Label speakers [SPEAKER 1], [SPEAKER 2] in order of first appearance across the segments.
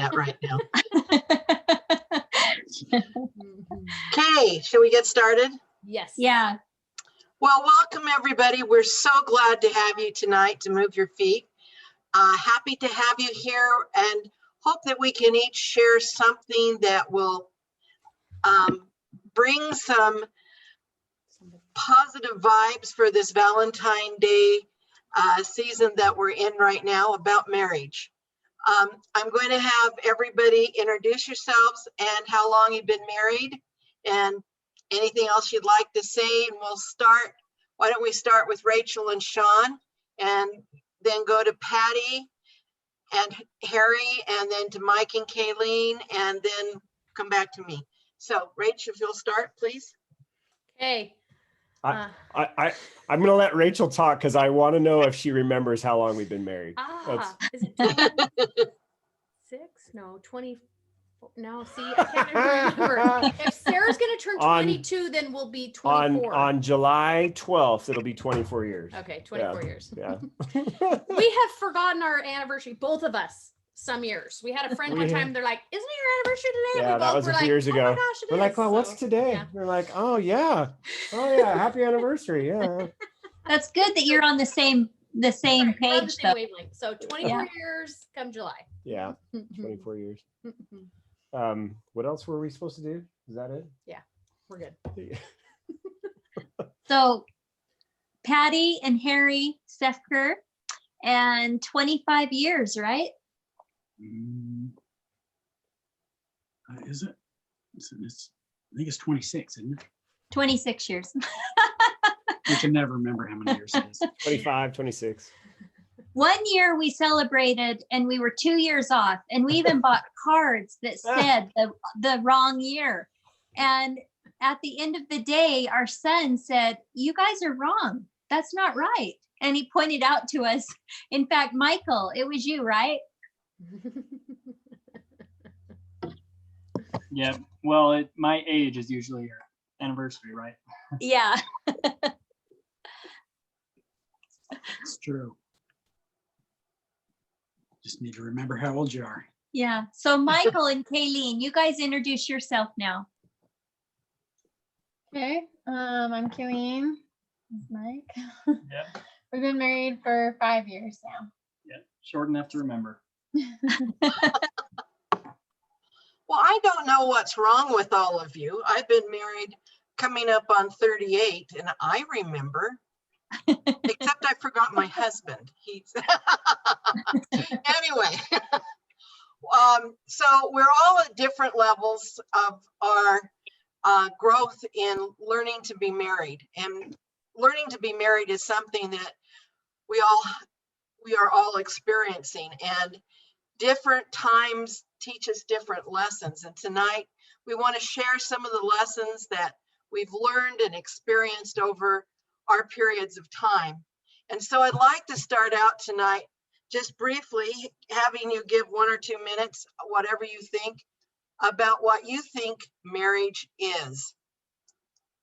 [SPEAKER 1] that right now. Okay, should we get started?
[SPEAKER 2] Yes.
[SPEAKER 3] Yeah.
[SPEAKER 1] Well, welcome everybody. We're so glad to have you tonight to move your feet. Happy to have you here and hope that we can each share something that will bring some positive vibes for this Valentine Day season that we're in right now about marriage. I'm going to have everybody introduce yourselves and how long you've been married and anything else you'd like to say. And we'll start, why don't we start with Rachel and Sean and then go to Patty and Harry and then to Mike and Kayleen and then come back to me. So Rachel, if you'll start, please.
[SPEAKER 2] Okay.
[SPEAKER 4] I'm going to let Rachel talk because I want to know if she remembers how long we've been married.
[SPEAKER 2] Is it 26? No, 20. No, see, I can't remember. If Sarah's going to turn 22, then we'll be 24.
[SPEAKER 4] On July 12th, it'll be 24 years.
[SPEAKER 2] Okay, 24 years.
[SPEAKER 4] Yeah.
[SPEAKER 2] We have forgotten our anniversary, both of us, some years. We had a friend one time, they're like, isn't it your anniversary today?
[SPEAKER 4] Yeah, that was a few years ago.
[SPEAKER 2] Oh my gosh,
[SPEAKER 4] We're like, well, what's today?
[SPEAKER 2] Yeah.
[SPEAKER 4] We're like, oh yeah, happy anniversary. Yeah.
[SPEAKER 3] That's good that you're on the same
[SPEAKER 2] Right, we're on
[SPEAKER 3] page.
[SPEAKER 2] the same wavelength. So 24 years come July.
[SPEAKER 4] Yeah, 24 years. What else were we supposed to do? Is that it?
[SPEAKER 2] Yeah, we're good.
[SPEAKER 3] So Patty and Harry Sefker, and 25 years, right?
[SPEAKER 5] Is it? I think it's 26, isn't it?
[SPEAKER 3] 26 years.
[SPEAKER 5] I can never remember how many years it is.
[SPEAKER 4] 25, 26.
[SPEAKER 3] One year we celebrated and we were 2 years off, and we even bought cards that said the wrong year. And at the end of the day, our son said, "You guys are wrong. That's not right." And he pointed out to us, in fact, Michael, it was you, right?
[SPEAKER 6] Yeah, well, my age is usually your anniversary, right?
[SPEAKER 3] Yeah.
[SPEAKER 5] It's true. Just need to remember how old you are.
[SPEAKER 3] Yeah. So Michael and Kayleen, you guys introduce yourself now.
[SPEAKER 7] Okay, I'm Kayleen. This is Mike.
[SPEAKER 6] Yeah,
[SPEAKER 7] We've been married for 5 years now.
[SPEAKER 6] yeah, short enough to remember.
[SPEAKER 1] Well, I don't know what's wrong with all of you. I've been married coming up on 38 and I remember, except I forgot my husband. He's anyway. So we're all at different levels of our growth in learning to be married, and learning to be married is something that we are all experiencing, and different times teach us different lessons. And tonight we want to share some of the lessons that we've learned and experienced over our periods of time. And so I'd like to start out tonight just briefly having you give 1 or 2 minutes, whatever you think, about what you think marriage is.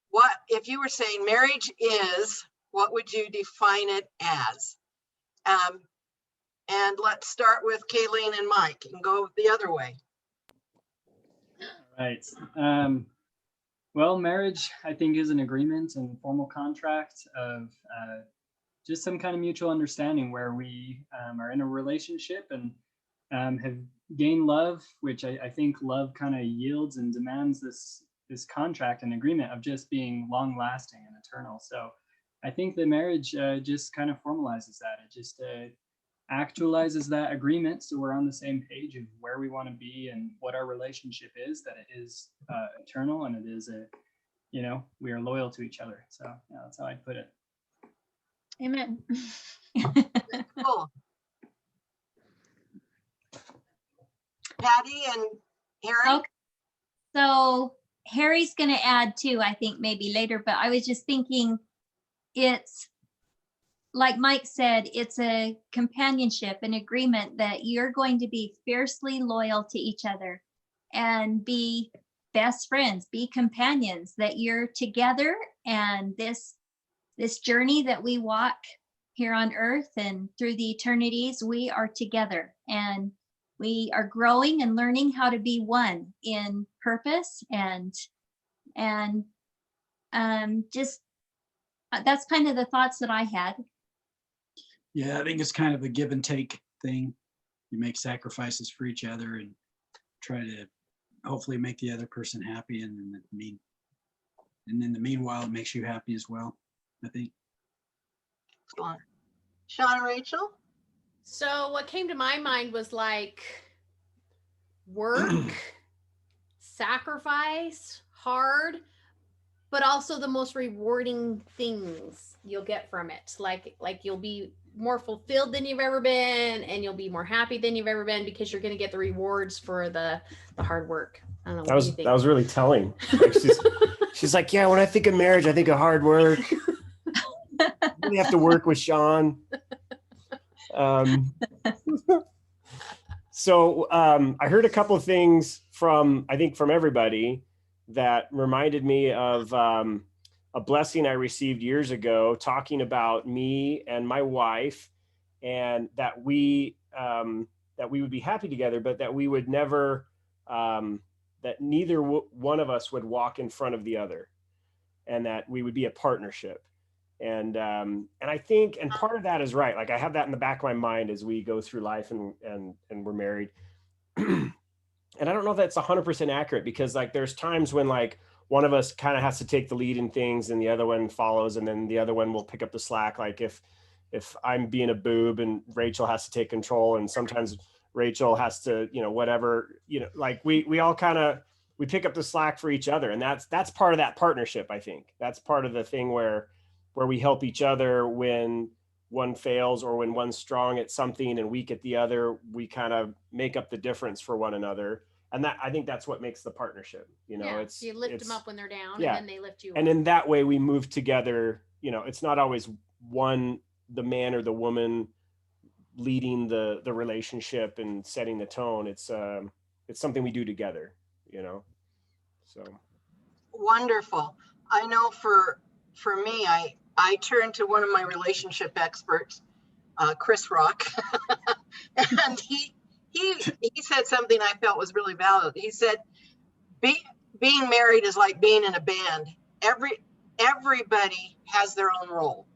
[SPEAKER 1] What if you were saying marriage is, what would you define it as? And let's start with Kayleen and Mike and go the other way.
[SPEAKER 6] All right. Well, marriage, I think, is an agreement and formal contract of just some kind of mutual understanding where we are in a relationship and have gained love, which I think love kind of yields and demands this contract and agreement of just being long lasting and eternal. So I think that marriage just kind of formalizes that. It just actualizes that agreement, so we're on the same page of where we want to be and what our relationship is, that it is eternal and it is we are loyal to each other. So yeah, that's how I'd put it.
[SPEAKER 7] Amen.
[SPEAKER 1] Cool. Patty and Harry.
[SPEAKER 3] Okay. So Harry's going to add too, I think maybe later, but I was just thinking, it's like Mike said, it's a companionship, an agreement that you're going to be fiercely loyal to each other and be best friends, be companions, that you're together, and this journey that we walk here on earth and through the eternities, we are together. And we are growing and learning how to be one in purpose and just that's kind of the thoughts that I had.
[SPEAKER 5] Yeah, I think it's kind of a give and take thing. You make sacrifices for each other and try to hopefully make the other person happy, and in the meanwhile, it makes you happy as well, I think.
[SPEAKER 1] Excellent. Sean, Rachel?
[SPEAKER 2] So what came to my mind was like work, sacrifice, hard, but also the most rewarding things you'll get from it. Like you'll be more fulfilled than you've ever been, and you'll be more happy than you've ever been because you're going to get the rewards for the hard work. I don't know.
[SPEAKER 4] That was really telling. Like she's like, yeah, when I think of marriage, I think of hard work. We have to work with Sean. So I heard a couple of things from everybody that reminded me of a blessing I received years ago, talking about me and my wife, and that we would be happy together, but that we would never, that neither one of us would walk in front of the other, and that we would be a partnership. And I think, and part of that is right. Like I have that in the back of my mind as we go through life and we're married. And I don't know if that's 100% accurate, because like there's times when like one of us kind of has to take the lead in things and the other one follows, and then the other one will pick up the slack. Like if I'm being a boob and Rachel has to take control, and sometimes Rachel has to, whatever, like we all kind of, we pick up the slack for each other. And that's part of that partnership. I think that's part of the thing where we help each other when one fails, or when one's strong at something and weak at the other. We kind of make up the difference for one another. And that, I think that's what makes the partnership, it's,
[SPEAKER 2] you lift them up when they're down,
[SPEAKER 4] yeah.
[SPEAKER 2] and then they lift you up.
[SPEAKER 4] And in that way we move together. It's not always the man or the woman leading the relationship and setting the tone. It's something we do together, so.
[SPEAKER 1] Wonderful. I know for me, I turned to one of my relationship experts, Chris Rock, and he said something I felt was really valid. He said, being married is like being in a band. Everybody has their own role.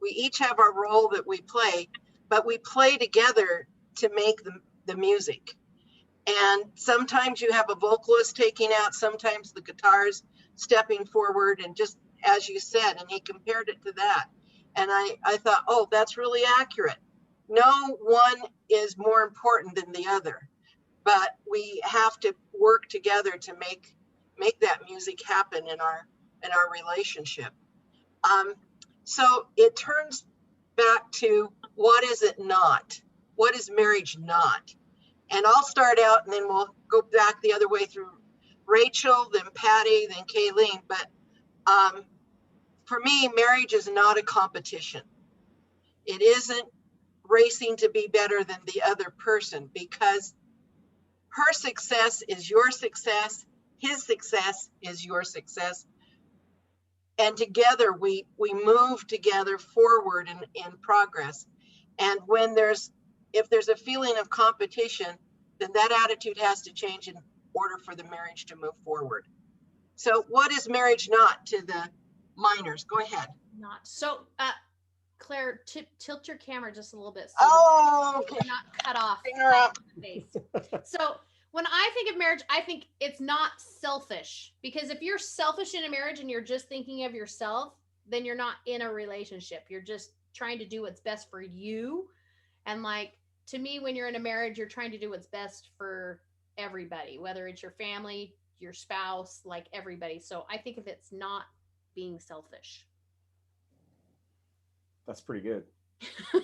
[SPEAKER 1] We each have our role that we play, but we play together to make the music. And sometimes you have a vocalist taking out, sometimes the guitar's stepping forward, and just as you said, and he compared it to that. And I thought, oh, that's really accurate. No one is more important than the other, but we have to work together to make that music happen in our relationship. So it turns back to, what is it not? What is marriage not? And I'll start out, and then we'll go back the other way through Rachel, then Patty, then Kayleen. But for me, marriage is not a competition. It isn't racing to be better than the other person, because her success is your success, his success is your success. And together we move together forward in progress. And if there's a feeling of competition, then that attitude has to change in order for the marriage to move forward. So what is marriage not to the minors? Go ahead.
[SPEAKER 2] Not so, Claire, tilt your camera just a little bit. So
[SPEAKER 1] Okay.
[SPEAKER 2] you're not cut off.
[SPEAKER 1] Finger up.
[SPEAKER 2] Face. So when I think of marriage, I think it's not selfish, because if you're selfish in a marriage and you're just thinking of yourself, then you're not in a relationship. You're just trying to do what's best for you. And like, to me, when you're in a marriage, you're trying to do what's best for everybody, whether it's your family, your spouse, like everybody. So I think if it's not being selfish.
[SPEAKER 4] That's pretty good.
[SPEAKER 2] When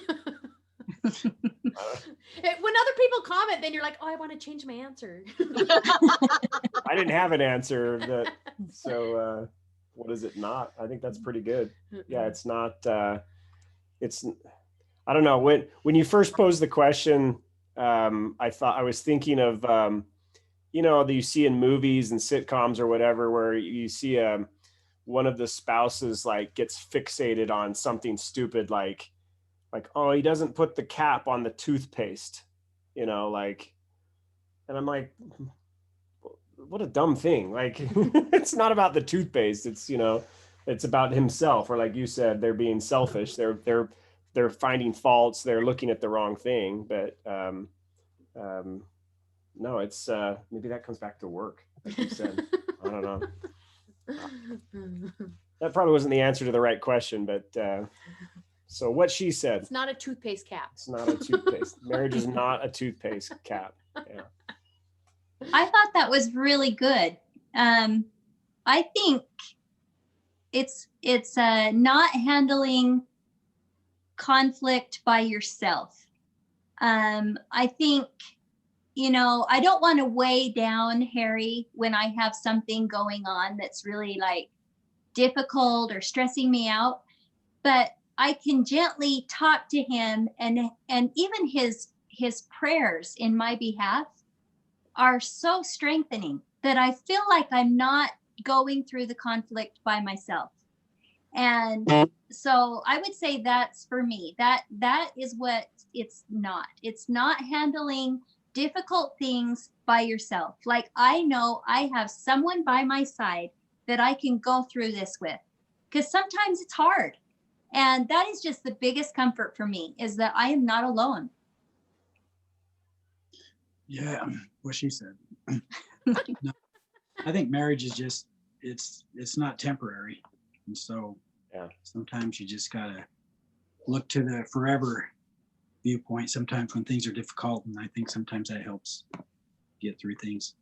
[SPEAKER 2] other people comment, then you're like, oh, I want to change my answer.
[SPEAKER 4] I didn't have an answer so what is it not? I think that's pretty good. Yeah, it's not, I don't know, when you first posed the question, I was thinking of, that you see in movies and sitcoms or whatever, where you see one of the spouses like gets fixated on something stupid, like, oh, he doesn't put the cap on the toothpaste, like And I'm like, what a dumb thing. Like, it's not about the toothpaste. It's, it's about himself. Or like you said, they're being selfish. They're finding faults. They're looking at the wrong thing. But no, it's maybe that comes back to work, like you said. I don't know. That probably wasn't the answer to the right question, but so what she said.
[SPEAKER 2] It's not a toothpaste cap.
[SPEAKER 4] It's not a toothpaste. Marriage is not a toothpaste cap. Yeah.
[SPEAKER 3] I thought that was really good. I think it's not handling conflict by yourself. I think, I don't want to weigh down Harry when I have something going on that's really like difficult or stressing me out, but I can gently talk to him, and even his prayers in my behalf are so strengthening that I feel like I'm not going through the conflict by myself. And so I would say that's for me. That is what it's not. It's not handling difficult things by yourself. Like, I know I have someone by my side that I can go through this with, because sometimes it's hard. And that is just the biggest comfort for me, is that I am not alone.
[SPEAKER 5] Yeah, what she said. No, I think marriage is just, it's not temporary. And so
[SPEAKER 4] Yeah.
[SPEAKER 5] sometimes you just gotta look to the forever viewpoint sometimes when things are difficult. And I think sometimes that helps get through things.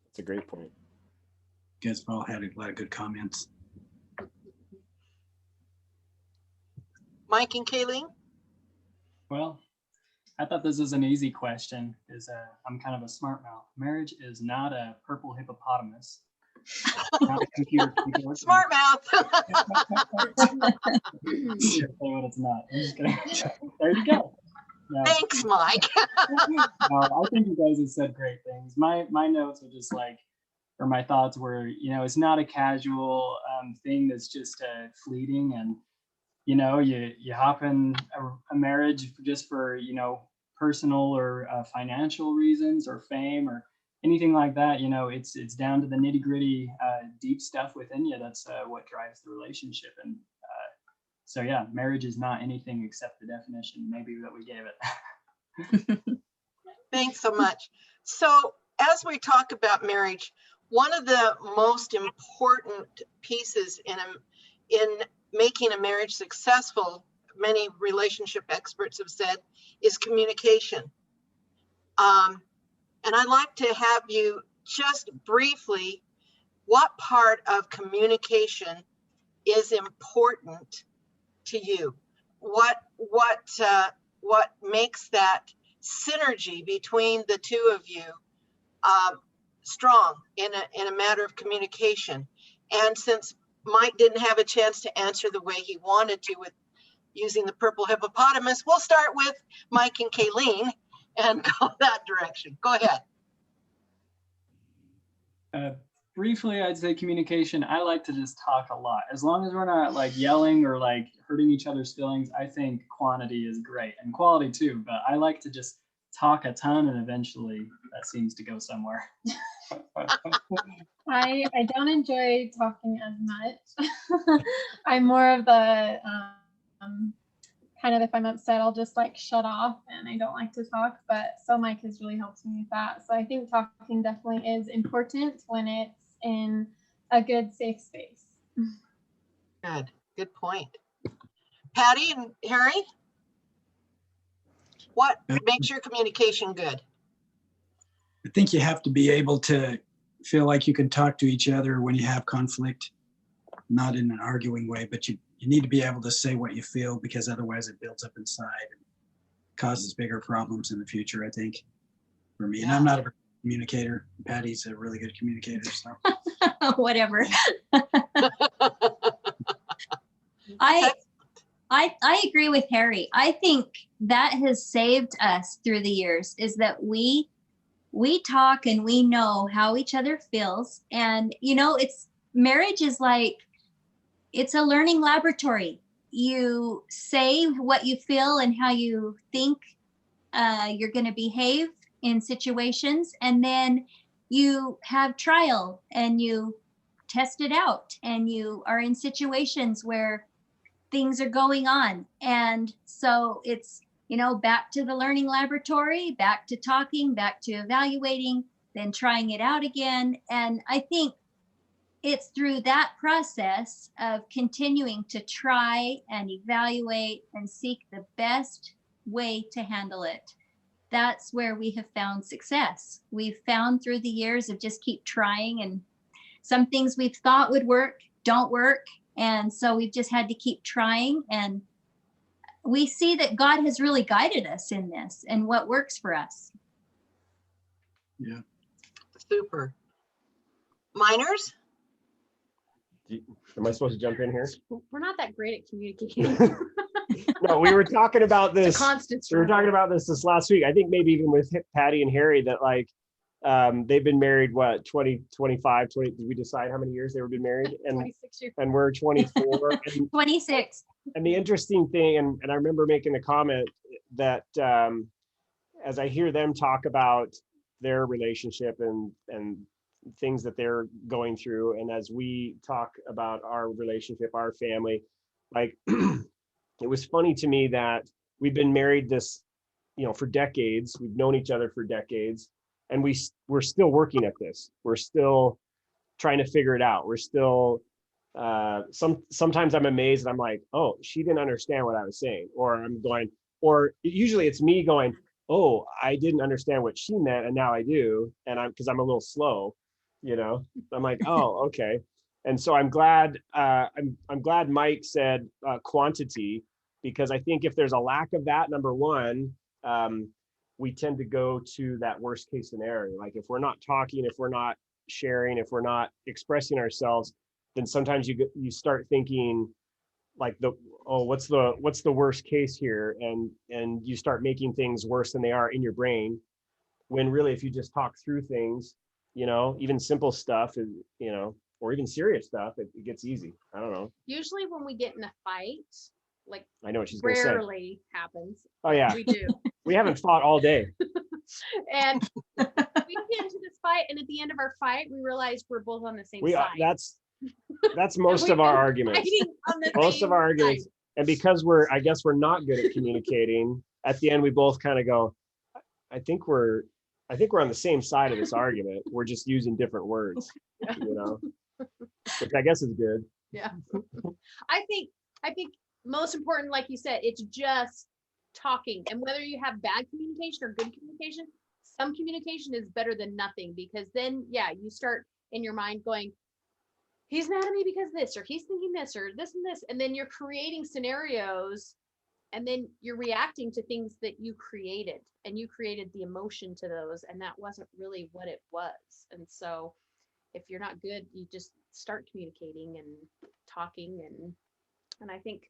[SPEAKER 4] That's a great point.
[SPEAKER 5] You guys have all had a lot of good comments.
[SPEAKER 1] Mike and Kayleen?
[SPEAKER 6] Well, I thought this was an easy question because I'm kind of a smart mouth. Marriage is not a purple hippopotamus. Not a computer keyboard.
[SPEAKER 1] Smart mouth.
[SPEAKER 6] Say what it's not. I'm just kidding. There you go. No,
[SPEAKER 1] Thanks, Mike.
[SPEAKER 6] no, I think you guys have said great things. My notes are just like, or my thoughts were, it's not a casual thing that's just fleeting, and you hop in a marriage just for personal or financial reasons or fame or anything like that. It's down to the nitty gritty, deep stuff within you. That's what drives the relationship. And so yeah, marriage is not anything except the definition maybe that we gave it.
[SPEAKER 1] Thanks so much. So as we talk about marriage, one of the most important pieces in making a marriage successful, many relationship experts have said, is communication. And I'd like to have you just briefly, what part of communication is important to you? What makes that synergy between the two of you strong in a matter of communication? And since Mike didn't have a chance to answer the way he wanted to with using the purple hippopotamus, we'll start with Mike and Kayleen and go that direction. Go ahead.
[SPEAKER 6] Briefly, I'd say communication. I like to just talk a lot. As long as we're not like yelling or like hurting each other's feelings, I think quantity is great, and quality too. But I like to just talk a ton, and eventually that seems to go somewhere.
[SPEAKER 7] I don't enjoy talking as much. I'm more of the kind of, if I'm upset, I'll just like shut off, and I don't like to talk. But so Mike has really helped me with that. So I think talking definitely is important when it's in a good, safe space.
[SPEAKER 1] Good point. Patty and Harry, what makes your communication good?
[SPEAKER 5] I think you have to be able to feel like you can talk to each other when you have conflict, not in an arguing way, but you need to be able to say what you feel, because otherwise it builds up inside and causes bigger problems in the future, I think, for me. And I'm not a communicator. Patty's a really good communicator, so.
[SPEAKER 3] Whatever. I agree with Harry. I think that has saved us through the years, is that we talk and we know how each other feels. And marriage is like, it's a learning laboratory. You say what you feel and how you think you're going to behave, in situations, and then you have trial and you test it out, and you are in situations where things are going on. And so it's, back to the learning laboratory, back to talking, back to evaluating, then trying it out again. And I think it's through that process of continuing to try and evaluate and seek the best way to handle it. That's where we have found success. We've found through the years of just keep trying, and some things we've thought would work don't work. And so we've just had to keep trying. And we see that God has really guided us in this and what works for us.
[SPEAKER 5] Yeah.
[SPEAKER 1] Super. Minors?
[SPEAKER 4] Am I supposed to jump in here?
[SPEAKER 2] We're not that great at communicating.
[SPEAKER 4] No, we were talking about
[SPEAKER 2] It's
[SPEAKER 4] this.
[SPEAKER 2] a constant
[SPEAKER 4] We were
[SPEAKER 2] struggle.
[SPEAKER 4] talking about this last week. I think maybe even with Patty and Harry, that like they've been married, what, 20, 25, 20, did we decide how many years they were been married? And
[SPEAKER 2] 26 years.
[SPEAKER 4] and we're 24. And
[SPEAKER 3] 26.
[SPEAKER 4] the interesting thing, and I remember making the comment that as I hear them talk about their relationship and things that they're going through, and as we talk about our relationship, our family, like it was funny to me that we've been married for decades. We've known each other for decades, and we're still working at this. We're still trying to figure it out. We're still sometimes I'm amazed and I'm like, oh, she didn't understand what I was saying, or usually it's me going, oh, I didn't understand what she meant and now I do, and because I'm a little slow, I'm like, oh, okay. And so I'm glad I'm glad Mike said quantity, because I think if there's a lack of that, number one, we tend to go to that worst case scenario. Like if we're not talking, if we're not sharing, if we're not expressing ourselves, then sometimes you start thinking like what's the worst case here, and you start making things worse than they are in your brain, when really if you just talk through things, even simple stuff, or even serious stuff, it gets easy. I don't know.
[SPEAKER 2] Usually when we get in a fight, like
[SPEAKER 4] I know what she's gonna say.
[SPEAKER 2] rarely happens.
[SPEAKER 4] Oh yeah,
[SPEAKER 2] We do.
[SPEAKER 4] we haven't fought all day.
[SPEAKER 2] And we get into this fight, and at the end of our fight, we realize we're both on the same side.
[SPEAKER 4] That's most
[SPEAKER 2] And
[SPEAKER 4] of
[SPEAKER 2] we've
[SPEAKER 4] our
[SPEAKER 2] been
[SPEAKER 4] arguments.
[SPEAKER 2] fighting on the
[SPEAKER 4] Most
[SPEAKER 2] same
[SPEAKER 4] of our arguments.
[SPEAKER 2] side.
[SPEAKER 4] And because I guess we're not good at communicating, at the end we both kind of go, I think we're on the same side of this argument. We're just using different words, which I guess is good.
[SPEAKER 2] Yeah. I think most important, like you said, it's just talking. And whether you have bad communication or good communication, some communication is better than nothing, because then, yeah, you start in your mind going, he's mad at me because this, or he's thinking this, or this and this. And then you're creating scenarios, and then you're reacting to things that you created, and you created the emotion to those, and that wasn't really what it was. And so if you're not good, you just start communicating and talking. And I think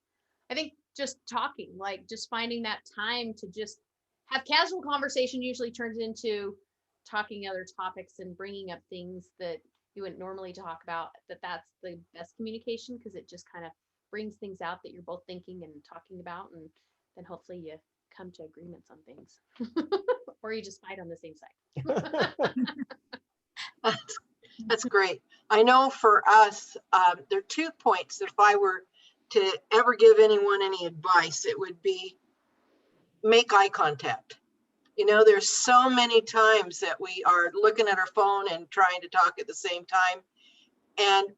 [SPEAKER 2] just talking, like just finding that time to just have casual conversation usually turns into talking other topics and bringing up things that you wouldn't normally talk about. That's the best communication, because it just kind of brings things out that you're both thinking and talking about, and then hopefully you come to agreements on things or you just fight on the same side.
[SPEAKER 1] That's great. I know for us, there are 2 points. If I were to ever give anyone any advice, it would be make eye contact. There's so many times that we are looking at our phone and trying to talk at the same time, and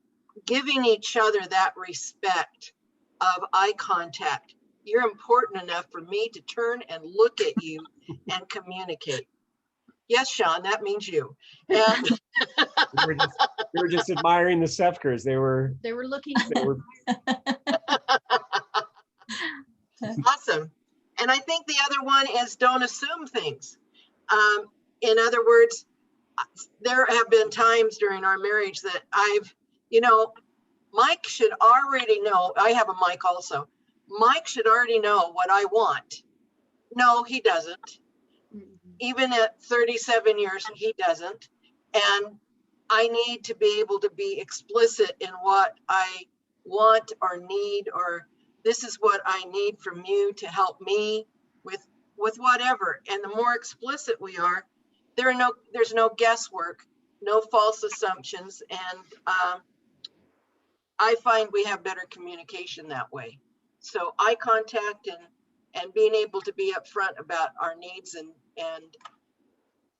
[SPEAKER 1] giving each other that respect of eye contact. You're important enough for me to turn and look at you and communicate. Yes, Sean, that means you. And
[SPEAKER 4] we were just admiring the Sefkers. They were
[SPEAKER 2] looking.
[SPEAKER 1] Awesome. And I think the other one is don't assume things. In other words, there have been times during our marriage that Mike should already know. I have a Mike also. Mike should already know what I want. No, he doesn't. Even at 37 years, he doesn't. And I need to be able to be explicit in what I want or need, or this is what I need from you to help me with whatever. And the more explicit we are, there's no guesswork, no false assumptions. And I find we have better communication that way. So eye contact and being able to be upfront about our needs and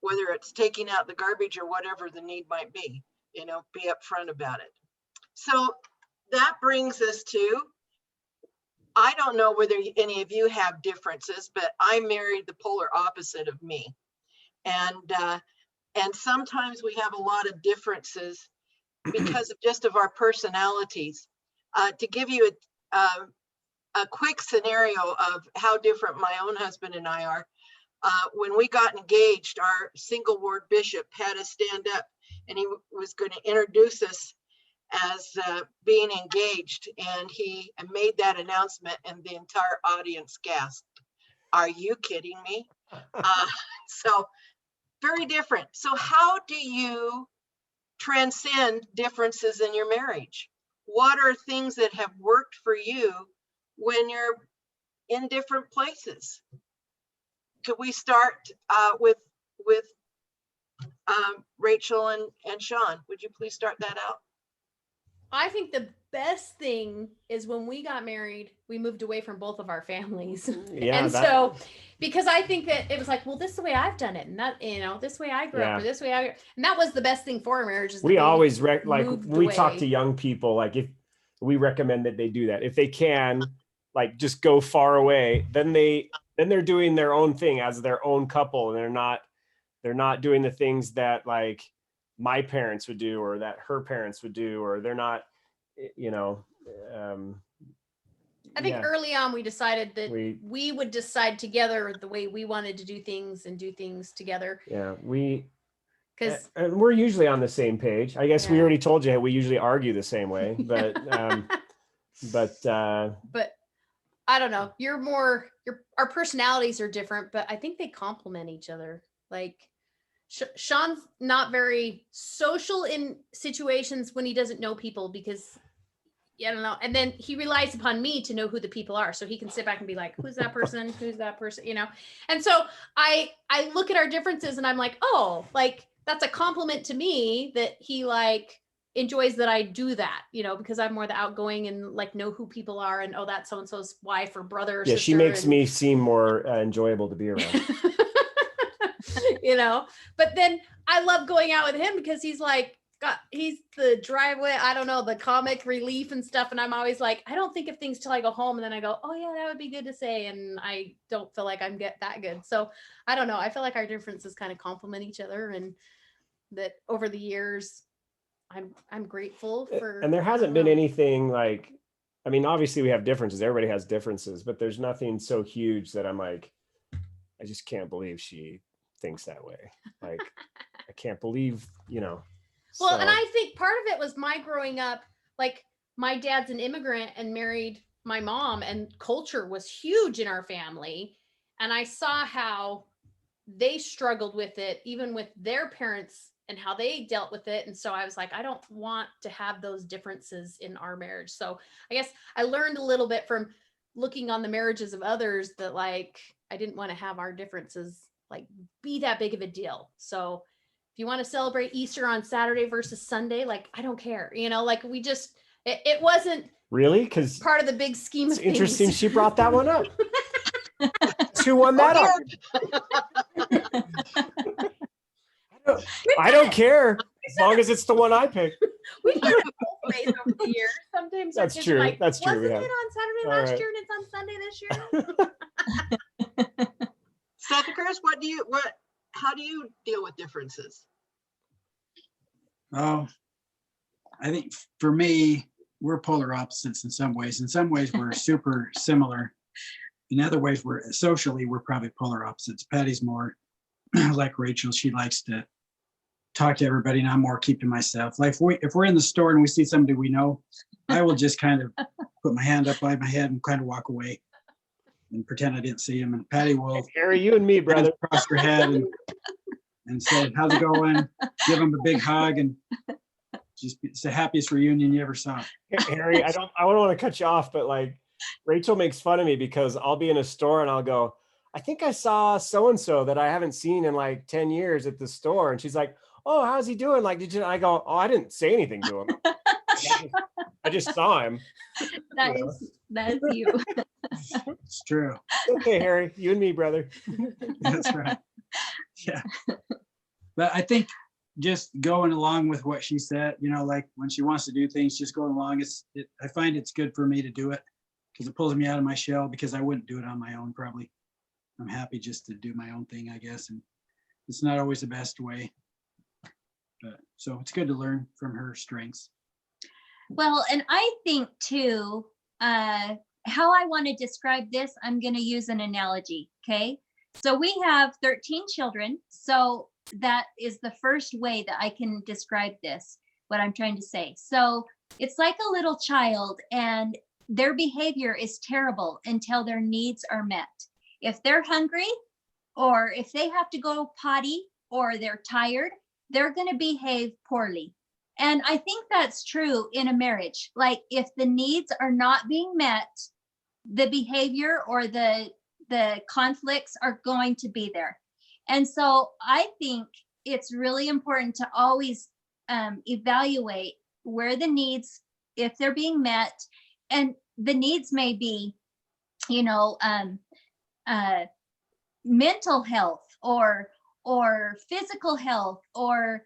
[SPEAKER 1] whether it's taking out the garbage or whatever the need might be, you know, be upfront about it. So that brings us to, I don't know whether any of you have differences, but I married the polar opposite of me. And sometimes we have a lot of differences because of our personalities. To give you a quick scenario of how different my own husband and I are, when we got engaged, our single ward bishop had us stand up and he was going to introduce us as being engaged, and he made that announcement and the entire audience gasped. Are you kidding me? So very different. So how do you transcend differences in your marriage? What are things that have worked for you when you're in different places? Could we start with Rachel and Sean? Would you please start that out?
[SPEAKER 2] I think the best thing is when we got married, we moved away from both of our families.
[SPEAKER 4] Yeah,
[SPEAKER 2] And so, because I think that it was like, well, this is the way I've done it. And that, you know, this way I grew up, or this way and that was the best thing for our marriage. Is that
[SPEAKER 4] we always like
[SPEAKER 2] moved
[SPEAKER 4] when we talk
[SPEAKER 2] away.
[SPEAKER 4] to young people, like if we recommend that they do that, if they can, like just go far away, then they're doing their own thing as their own couple, and they're not doing the things that like my parents would do or that her parents would do, or they're not, you know.
[SPEAKER 2] I think
[SPEAKER 4] yeah.
[SPEAKER 2] early on we decided that
[SPEAKER 4] We-
[SPEAKER 2] we would decide together the way we wanted to do things and do things together.
[SPEAKER 4] Yeah,
[SPEAKER 2] Because
[SPEAKER 4] and we're usually on the same page. I guess we
[SPEAKER 2] Yeah.
[SPEAKER 4] already told you we usually argue the same way, but but
[SPEAKER 2] but I don't know. Our personalities are different, but I think they complement each other. Like Sean's not very social in situations when he doesn't know people because I don't know. And then he relies upon me to know who the people are. So he can sit back and be like, who's that person? Who's that person? You know? And so I look at our differences and I'm like, oh, like that's a compliment to me that he like enjoys that I do that, you know, because I'm more the outgoing and like know who people are and oh, that's so-and-so's wife or brother or
[SPEAKER 4] yeah,
[SPEAKER 2] sister.
[SPEAKER 4] she makes me seem more enjoyable to be around.
[SPEAKER 2] You know, but then I love going out with him because he's the driveway, I don't know, the comic relief and stuff. And I'm always like, I don't think of things till I go home. And then I go, oh yeah, that would be good to say. And I don't feel like I'm that good. So I don't know. I feel like our differences kind of complement each other and that over the years, I'm grateful for.
[SPEAKER 4] And there hasn't been anything like, I mean, obviously we have differences. Everybody has differences, but there's nothing so huge that I'm like, I just can't believe she thinks that way. Like, I can't believe, you know.
[SPEAKER 2] Well,
[SPEAKER 4] so.
[SPEAKER 2] and I think part of it was my growing up, like my dad's an immigrant and married my mom, and culture was huge in our family. And I saw how they struggled with it, even with their parents and how they dealt with it. And so I was like, I don't want to have those differences in our marriage. So I guess I learned a little bit from looking on the marriages of others that like, I didn't want to have our differences like be that big of a deal. So if you want to celebrate Easter on Saturday versus Sunday, like, I don't care, you know, like we just, it wasn't
[SPEAKER 4] really, because
[SPEAKER 2] part of the big scheme of
[SPEAKER 4] it's interesting
[SPEAKER 2] things.
[SPEAKER 4] she brought that one up. Who won that up? I don't care as long as it's the one I picked.
[SPEAKER 2] We've done it both ways over the years. Sometimes our
[SPEAKER 4] That's
[SPEAKER 2] kids
[SPEAKER 4] true.
[SPEAKER 2] are like,
[SPEAKER 4] That's true.
[SPEAKER 2] wasn't
[SPEAKER 4] We
[SPEAKER 2] it
[SPEAKER 4] have.
[SPEAKER 2] on Saturday
[SPEAKER 4] All
[SPEAKER 2] last
[SPEAKER 4] right.
[SPEAKER 2] year and it's on Sunday this year?
[SPEAKER 1] Santa Cruz, how do you deal with differences?
[SPEAKER 5] Oh, I think for me, we're polar opposites in some ways. In some ways, we're super similar. In other ways, we're probably polar opposites. Patty's more like Rachel. She likes to talk to everybody, and I'm more keep to myself. Like if we're in the store and we see somebody we know, I will just kind of put my hand up by my head and kind of walk away and pretend I didn't see him. And Patty will
[SPEAKER 4] Harry, you and me, brother.
[SPEAKER 5] cross her head and say, how's it going? Give him a big hug and just it's the happiest reunion you ever saw.
[SPEAKER 4] Harry, I don't want to cut you off, but like Rachel makes fun of me because I'll be in a store and I'll go, I think I saw so-and-so that I haven't seen in like 10 years at the store. And she's like, oh, how's he doing? Like, did you, I go, oh, I didn't say anything to him. I just saw him.
[SPEAKER 3] That
[SPEAKER 4] You know?
[SPEAKER 3] is you.
[SPEAKER 5] It's true.
[SPEAKER 4] Okay, Harry, you and me, brother.
[SPEAKER 5] That's right. Yeah. But I think just going along with what she said, you know, like when she wants to do things, just going along, I find it's good for me to do it because it pulls me out of my shell, because I wouldn't do it on my own probably. I'm happy just to do my own thing, I guess. And it's not always the best way. But so it's good to learn from her strengths.
[SPEAKER 3] Well, and I think too, how I want to describe this, I'm going to use an analogy. Okay. So we have 13 children. So that is the first way that I can describe this, what I'm trying to say. So it's like a little child, and their behavior is terrible until their needs are met. If they're hungry, or if they have to go potty, or they're tired, they're going to behave poorly. And I think that's true in a marriage. Like if the needs are not being met, the behavior or the conflicts are going to be there. And so I think it's really important to always evaluate where the needs, if they're being met, and the needs may be, you know, mental health or physical health, or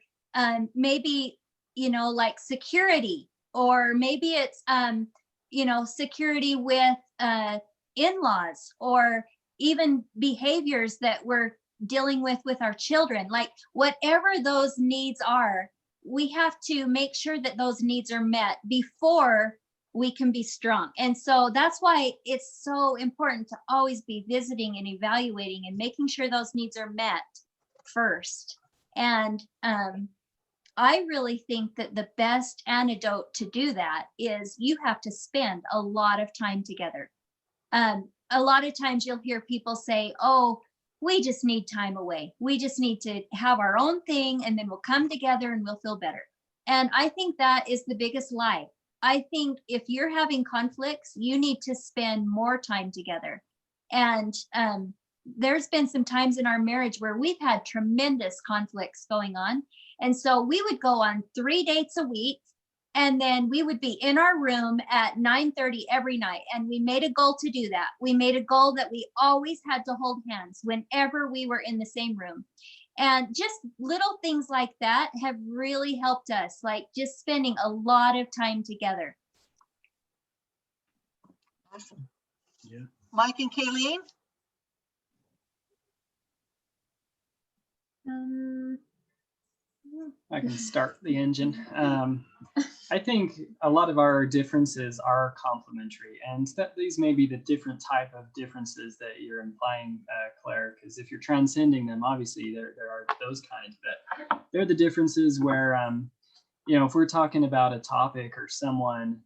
[SPEAKER 3] maybe, you know, like security, or maybe it's, you know, security with in-laws, or even behaviors that we're dealing with our children. Like whatever those needs are, we have to make sure that those needs are met before we can be strong. And so that's why it's so important to always be visiting and evaluating and making sure those needs are met first. And I really think that the best antidote to do that is you have to spend a lot of time together. A lot of times you'll hear people say, oh, we just need time away. We just need to have our own thing, and then we'll come together and we'll feel better. And I think that is the biggest lie. I think if you're having conflicts, you need to spend more time together. And there's been some times in our marriage where we've had tremendous conflicts going on. And so we would go on 3 dates a week, and then we would be in our room at 9:30 every night. And we made a goal to do that. We made a goal that we always had to hold hands whenever we were in the same room. And just little things like that have really helped us, like just spending a lot of time together.
[SPEAKER 1] Awesome.
[SPEAKER 5] Yeah.
[SPEAKER 1] Mike and Kayleen?
[SPEAKER 6] I can start the engine. I think a lot of our differences are complementary, and that these may be the different type of differences that you're implying, Claire, because if you're transcending them, obviously there are those kinds, but they're the differences where, you know, if we're talking about a topic or someone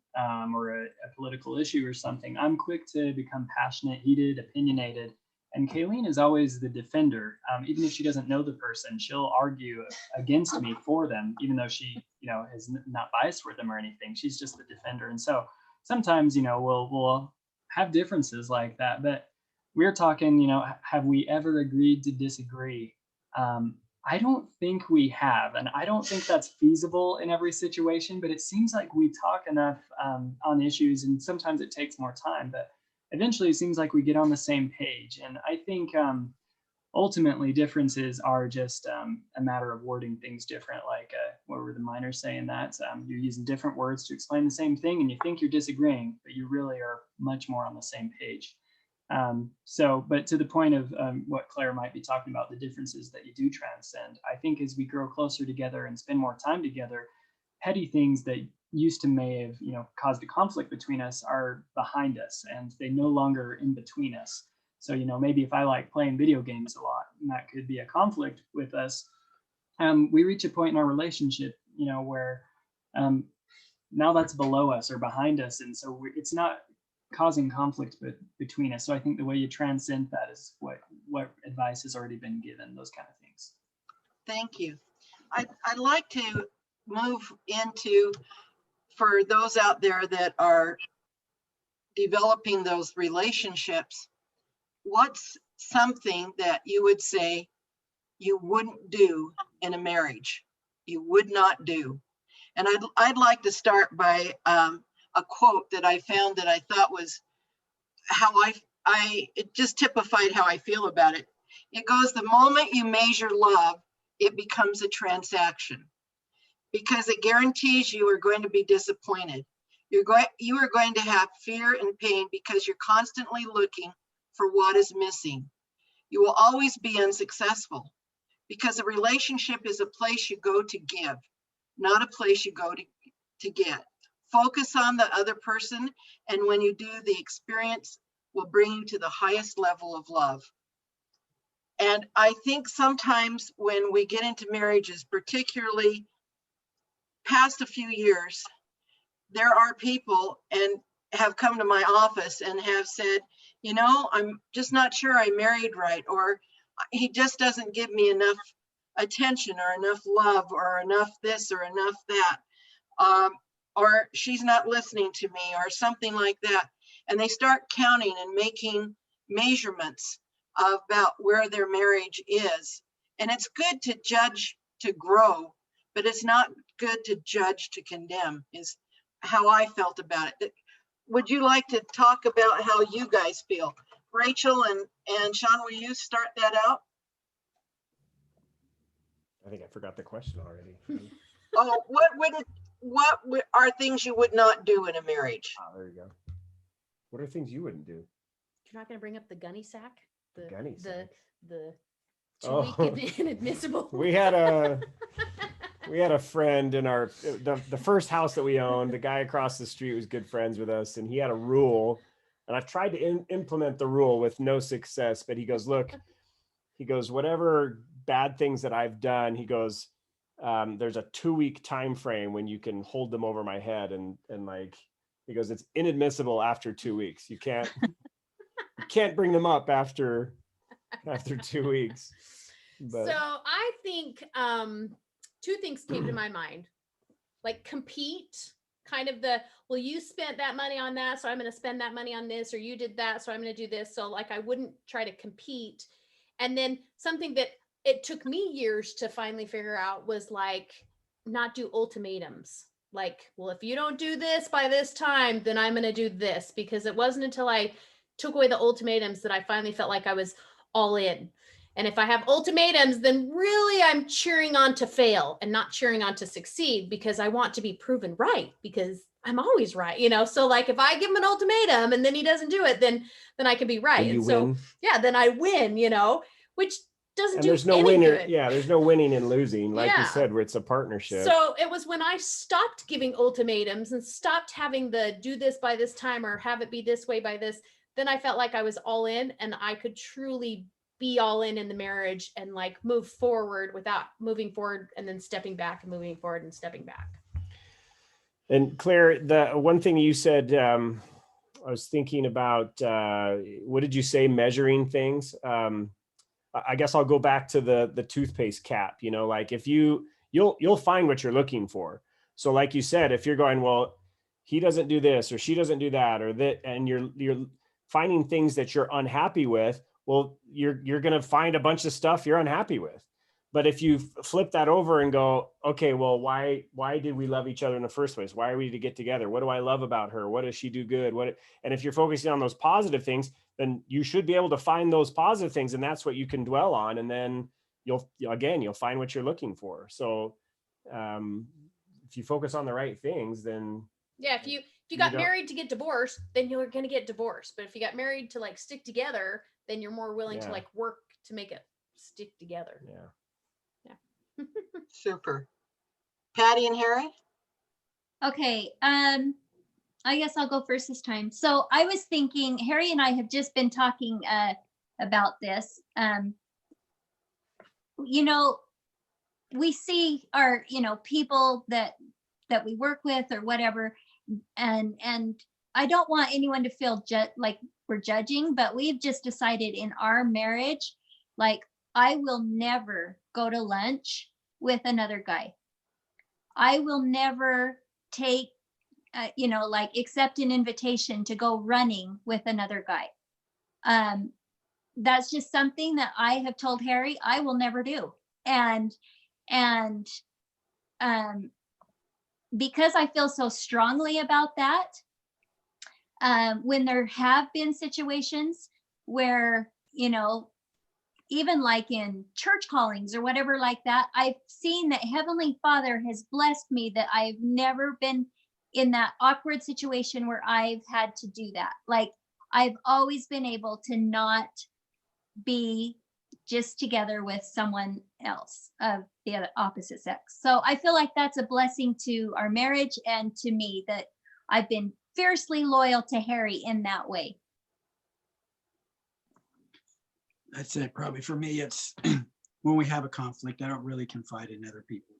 [SPEAKER 6] or a political issue or something, I'm quick to become passionate, heated, opinionated. And Kayleen is always the defender. Even if she doesn't know the person, she'll argue against me for them, even though she, you know, is not biased for them or anything. She's just the defender. And so sometimes, you know, we'll have differences like that. But we're talking, you know, have we ever agreed to disagree? I don't think we have, and I don't think that's feasible in every situation. But it seems like we talk enough on issues, and sometimes it takes more time. But eventually it seems like we get on the same page. And I think ultimately differences are just a matter of wording things different. Like what were the minors saying that? You're using different words to explain the same thing, and you think you're disagreeing, but you really are much more on the same page. But to the point of what Claire might be talking about, the differences that you do transcend, I think as we grow closer together and spend more time together, petty things that used to may have, you know, caused a conflict between us are behind us, and they no longer in between us. So, you know, maybe if I like playing video games a lot, and that could be a conflict with us, we reach a point in our relationship, you know, where now that's below us or behind us, and so it's not causing conflict between us. So I think the way you transcend that is what advice has already been given, those kind of things.
[SPEAKER 1] Thank you. I'd like to move into, for those out there that are developing those relationships, what's something that you would say you wouldn't do in a marriage? You would not do. And I'd like to start by a quote that I found that I thought was how it just typified how I feel about it. It goes, the moment you measure love, it becomes a transaction, because it guarantees you are going to be disappointed. You are going to have fear and pain because you're constantly looking for what is missing. You will always be unsuccessful, because a relationship is a place you go to give, not a place you go to get. Focus on the other person, and when you do, the experience will bring you to the highest level of love. And I think sometimes when we get into marriages, particularly past a few years, there are people and have come to my office and have said, you know, I'm just not sure I married right, or he just doesn't give me enough attention or enough love or enough this or enough that, or she's not listening to me or something like that. And they start counting and making measurements about where their marriage is. And it's good to judge to grow, but it's not good to judge to condemn, is how I felt about it. Would you like to talk about how you guys feel? Rachel and Sean, will you start that out?
[SPEAKER 4] I think I forgot the question already.
[SPEAKER 1] Oh, what are things you would not do in a marriage?
[SPEAKER 4] Ah, there you go. What are things you wouldn't do?
[SPEAKER 2] You're not going to bring up the gunny sack? The
[SPEAKER 4] Gunny sack?
[SPEAKER 2] The
[SPEAKER 4] Oh.
[SPEAKER 2] 2-week inadmissible.
[SPEAKER 4] We had a friend in our the first house that we owned. The guy across the street was good friends with us, and he had a rule, and I've tried to implement the rule with no success. But he goes, look, whatever bad things that I've done, he goes, there's a 2-week time frame when you can hold them over my head, and like, he goes, it's inadmissible after 2 weeks. You can't bring them up after 2 weeks. But
[SPEAKER 2] So I think 2 things came to my mind, like compete, kind of well, you spent that money on that, so I'm going to spend that money on this, or you did that, so I'm going to do this. So like, I wouldn't try to compete. And then something that it took me years to finally figure out was like, not do ultimatums. Like, well, if you don't do this by this time, then I'm going to do this, because it wasn't until I took away the ultimatums that I finally felt like I was all in. And if I have ultimatums, then really I'm cheering on to fail and not cheering on to succeed, because I want to be proven right, because I'm always right, you know? So like, if I give him an ultimatum and then he doesn't do it, then I can be right.
[SPEAKER 4] you
[SPEAKER 2] And so,
[SPEAKER 4] win.
[SPEAKER 2] yeah, then I win, you know, which doesn't
[SPEAKER 4] And
[SPEAKER 2] do
[SPEAKER 4] there's no
[SPEAKER 2] any
[SPEAKER 4] winner.
[SPEAKER 2] good.
[SPEAKER 4] Yeah, there's no winning and losing. Like you
[SPEAKER 2] Yeah.
[SPEAKER 4] said, where it's a partnership.
[SPEAKER 2] So it was when I stopped giving ultimatums and stopped having the do this by this time or have it be this way by this, then I felt like I was all in, and I could truly be all in the marriage and like move forward without moving forward and then stepping back and moving forward and stepping back.
[SPEAKER 4] And Claire, the one thing you said, I was thinking about, what did you say? Measuring things. I guess I'll go back to the toothpaste cap, you know, like if you'll find what you're looking for. So like you said, if you're going, well, he doesn't do this or she doesn't do that or that, and you're finding things that you're unhappy with, well, you're going to find a bunch of stuff you're unhappy with. But if you flip that over and go, okay, well, why did we love each other in the first place? Why are we to get together? What do I love about her? What does she do good? And if you're focusing on those positive things, then you should be able to find those positive things, and that's what you can dwell on. And then you'll find what you're looking for. So if you focus on the right things, then
[SPEAKER 2] yeah, if you got married to get divorced, then you're going to get divorced. But if you got married to like stick together, then you're more willing to like work to make it stick together.
[SPEAKER 4] Yeah.
[SPEAKER 1] Super. Patty and Harry?
[SPEAKER 3] Okay, I guess I'll go first this time. So I was thinking, Harry and I have just been talking about this. You know, we see our, you know, people that we work with or whatever, and I don't want anyone to feel like we're judging, but we've just decided in our marriage, like, I will never go to lunch with another guy. I will never take, you know, like accept an invitation to go running with another guy. that's just something that I have told Harry I will never do. And because I feel so strongly about that, when there have been situations where, you know, even like in church callings or whatever like that, I've seen that Heavenly Father has blessed me that I've never been in that awkward situation where I've had to do that. Like I've always been able to not be just together with someone else of the other opposite sex. So I feel like that's a blessing to our marriage and to me, that I've been fiercely loyal to Harry in that way.
[SPEAKER 5] I'd say probably for me, it's when we have a conflict, I don't really confide in other people.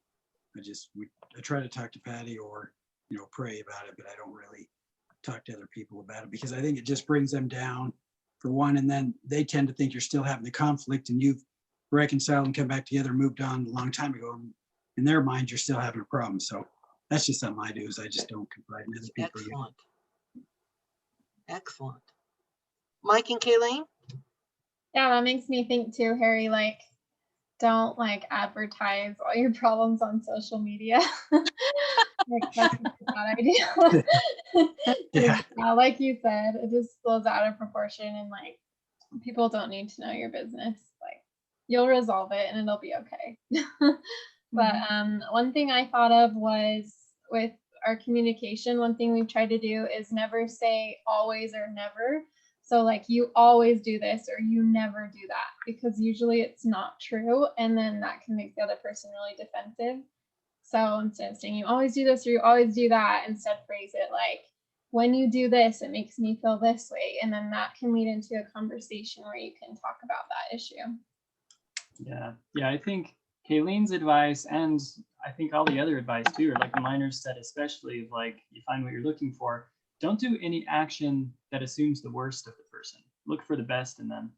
[SPEAKER 5] I try to talk to Patty or, you know, pray about it, but I don't really talk to other people about it because I think it just brings them down for one. And then they tend to think you're still having the conflict and you've reconciled and come back together, moved on a long time ago. And in their mind, you're still having a problem. So that's just something I do, is I just don't confide in other people.
[SPEAKER 1] Excellent. Excellent. Mike and Kayleen?
[SPEAKER 7] Yeah, that makes me think too, Harry, like, don't like advertise all your problems on social media. Like, that's a bad idea.
[SPEAKER 5] Yeah.
[SPEAKER 7] Like you said, it just blows out of proportion, and like people don't need to know your business. Like, you'll resolve it and it'll be okay. But one thing I thought of was with our communication, one thing we've tried to do is never say always or never. So like, you always do this or you never do that, because usually it's not true. And then that can make the other person really defensive. So instead of saying you always do this or you always do that, instead phrase it like, when you do this, it makes me feel this way. And then that can lead into a conversation where you can talk about that issue.
[SPEAKER 6] Yeah, I think Kayleen's advice, and I think all the other advice too, or like the minors said, especially of like, you find what you're looking for. Don't do any action that assumes the worst of the person. Look for the best in them.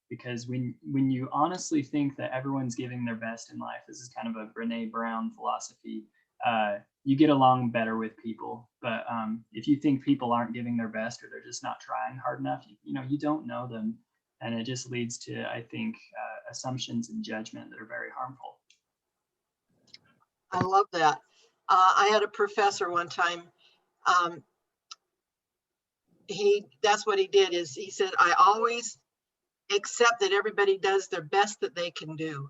[SPEAKER 6] Because when you honestly think that everyone's giving their best in life, this is kind of a Brene Brown philosophy, you get along better with people. But if you think people aren't giving their best, or they're just not trying hard enough, you don't know them. And it just leads to, I think, assumptions and judgment that are very harmful.
[SPEAKER 1] I love that. I had a professor one time. That's what he did, is he said, I always accept that everybody does their best that they can do.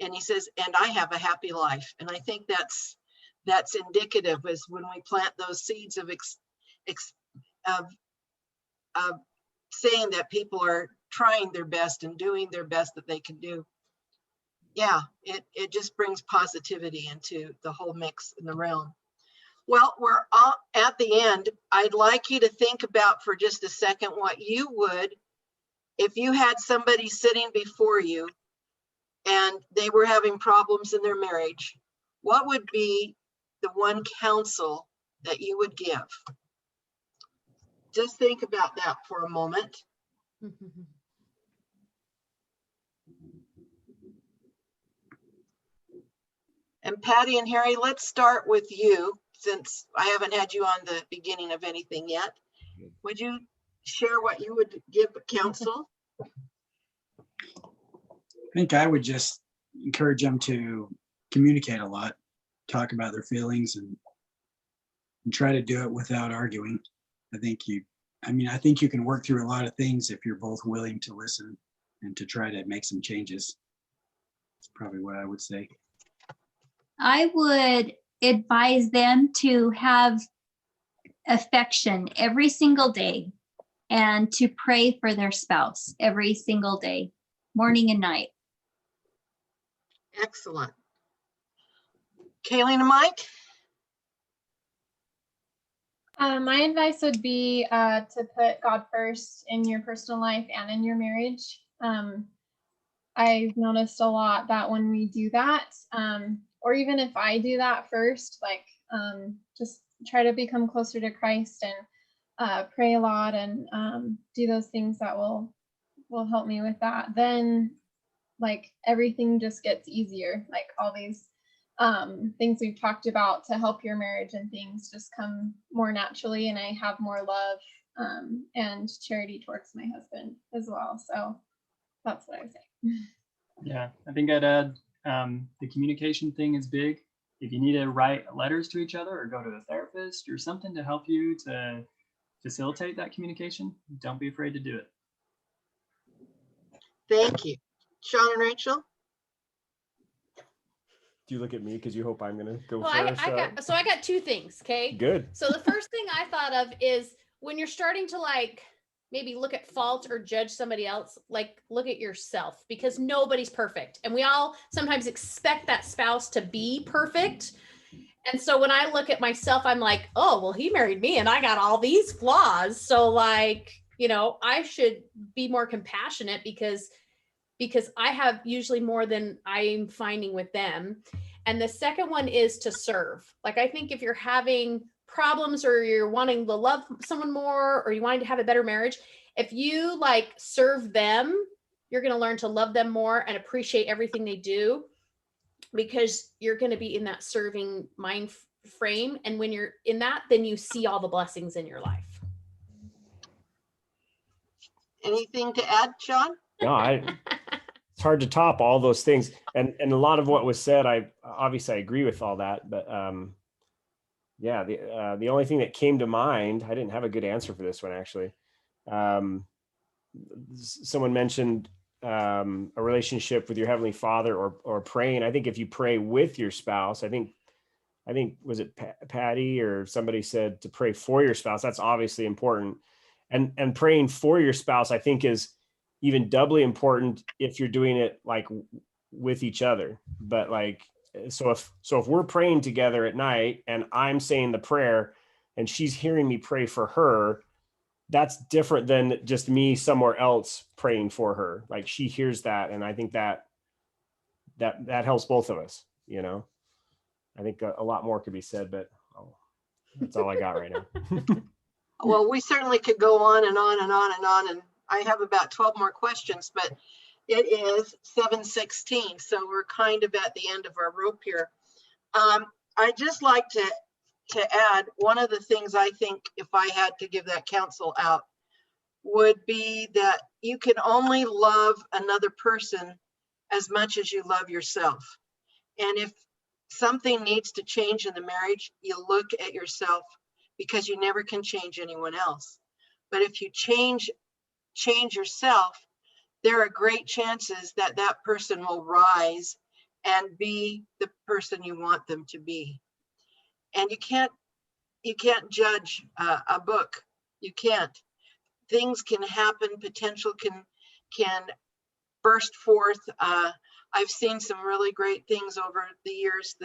[SPEAKER 1] And he says, and I have a happy life. And I think that's indicative, is when we plant those seeds of saying that people are trying their best and doing their best that they can do. Yeah, it just brings positivity into the whole mix in the realm. Well, we're all at the end. I'd like you to think about for just a second what you would, if you had somebody sitting before you and they were having problems in their marriage, what would be the one counsel that you would give? Just think about that for a moment. And Patty and Harry, let's start with you, since I haven't had you on the beginning of anything yet. Would you share what you would give counsel?
[SPEAKER 5] I think I would just encourage them to communicate a lot, talk about their feelings, and try to do it without arguing. I think you can work through a lot of things if you're both willing to listen and to try to make some changes. That's probably what I would say.
[SPEAKER 3] I would advise them to have affection every single day and to pray for their spouse every single day, morning and night.
[SPEAKER 1] Excellent. Kayleen and Mike?
[SPEAKER 7] My advice would be to put God first in your personal life and in your marriage. I've noticed a lot that when we do that, or even if I do that first, like just try to become closer to Christ and pray a lot and do those things that will help me with that, then like everything just gets easier. Like all these things we've talked about to help your marriage and things just come more naturally, and I have more love and charity towards my husband as well. So that's what I would say.
[SPEAKER 6] Yeah, I think I'd add the communication thing is big. If you need to write letters to each other or go to a therapist or something to help you to facilitate that communication, don't be afraid to do it.
[SPEAKER 1] Thank you. Sean and Rachel?
[SPEAKER 4] Do you look at me because you hope I'm gonna go
[SPEAKER 2] Well,
[SPEAKER 4] first?
[SPEAKER 2] I got two things. Okay.
[SPEAKER 4] Good.
[SPEAKER 2] So the first thing I thought of is when you're starting to like maybe look at fault or judge somebody else, like look at yourself, because nobody's perfect. And we all sometimes expect that spouse to be perfect. And so when I look at myself, I'm like, oh, well, he married me and I got all these flaws. So like, you know, I should be more compassionate because I have usually more than I'm finding with them. And the second one is to serve. Like, I think if you're having problems or you're wanting to love someone more or you wanting to have a better marriage, if you like serve them, you're going to learn to love them more and appreciate everything they do, because you're going to be in that serving mind frame. And when you're in that, then you see all the blessings in your life.
[SPEAKER 1] Anything to add, Sean?
[SPEAKER 4] No, it's hard to top all those things. And a lot of what was said, I agree with all that, but yeah, the only thing that came to mind, I didn't have a good answer for this one, actually. Someone mentioned a relationship with your Heavenly Father or praying. I think if you pray with your spouse, I think was it Patty or somebody said to pray for your spouse. That's obviously important. And praying for your spouse, I think, is even doubly important if you're doing it like with each other. But like, so if we're praying together at night and I'm saying the prayer and she's hearing me pray for her, that's different than just me somewhere else praying for her. Like, she hears that. And I think that helps both of us, you know. I think a lot more could be said, but that's all I got right now.
[SPEAKER 1] Well, we certainly could go on and on and on and on, and I have about 12 more questions, but it is 7:16, so we're kind of at the end of our rope here. I'd just like to add, one of the things I think, if I had to give that counsel out, would be that you can only love another person as much as you love yourself. And if something needs to change in the marriage, you look at yourself, because you never can change anyone else. But if you change yourself, there are great chances that that person will rise and be the person you want them to be. And you can't judge a book. You can't. Things can happen. Potential can burst forth. I've seen some really great things over the years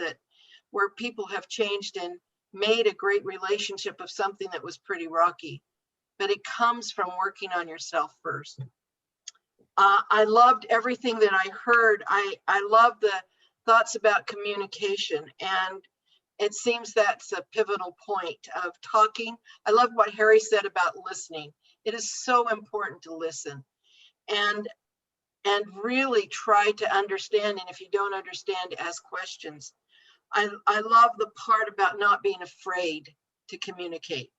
[SPEAKER 1] where people have changed and made a great relationship of something that was pretty rocky, but it comes from working on yourself first. I loved everything that I heard. I love the thoughts about communication, and it seems that's a pivotal point of talking. I love what Harry said about listening. It is so important to listen and really try to understand. And if you don't understand, ask questions. I love the part about not being afraid to communicate.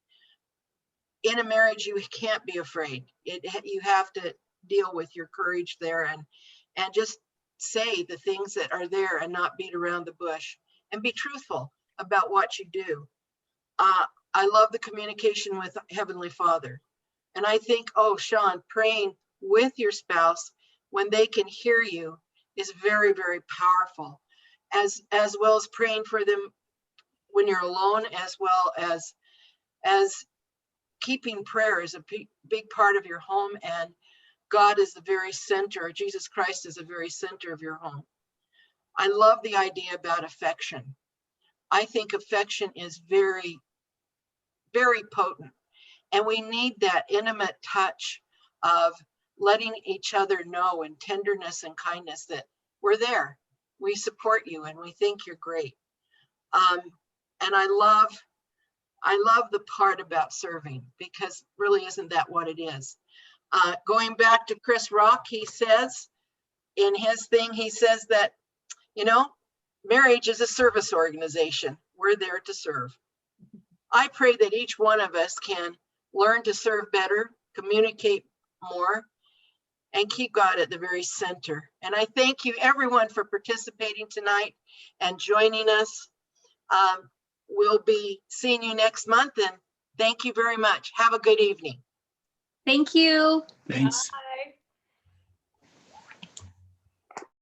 [SPEAKER 1] In a marriage, you can't be afraid. You have to deal with your courage there and just say the things that are there and not beat around the bush, and be truthful about what you do. I love the communication with Heavenly Father. And I think, Sean, praying with your spouse when they can hear you is very, very powerful. As well as praying for them when you're alone, as well as keeping prayer is a big part of your home, and God is the very center, Jesus Christ is the very center of your home. I love the idea about affection. I think affection is very, very potent, and we need that intimate touch of letting each other know in tenderness and kindness that we're there. We support you and we think you're great. And I love the part about serving, because really isn't that what it is? Going back to Chris Rock, he says in his thing, he says that, marriage is a service organization. We're there to serve. I pray that each one of us can learn to serve better, communicate more, and keep God at the very center. And I thank you everyone for participating tonight and joining us. We'll be seeing you next month, and thank you very much. Have a good evening.
[SPEAKER 3] Thank you.
[SPEAKER 5] Thanks.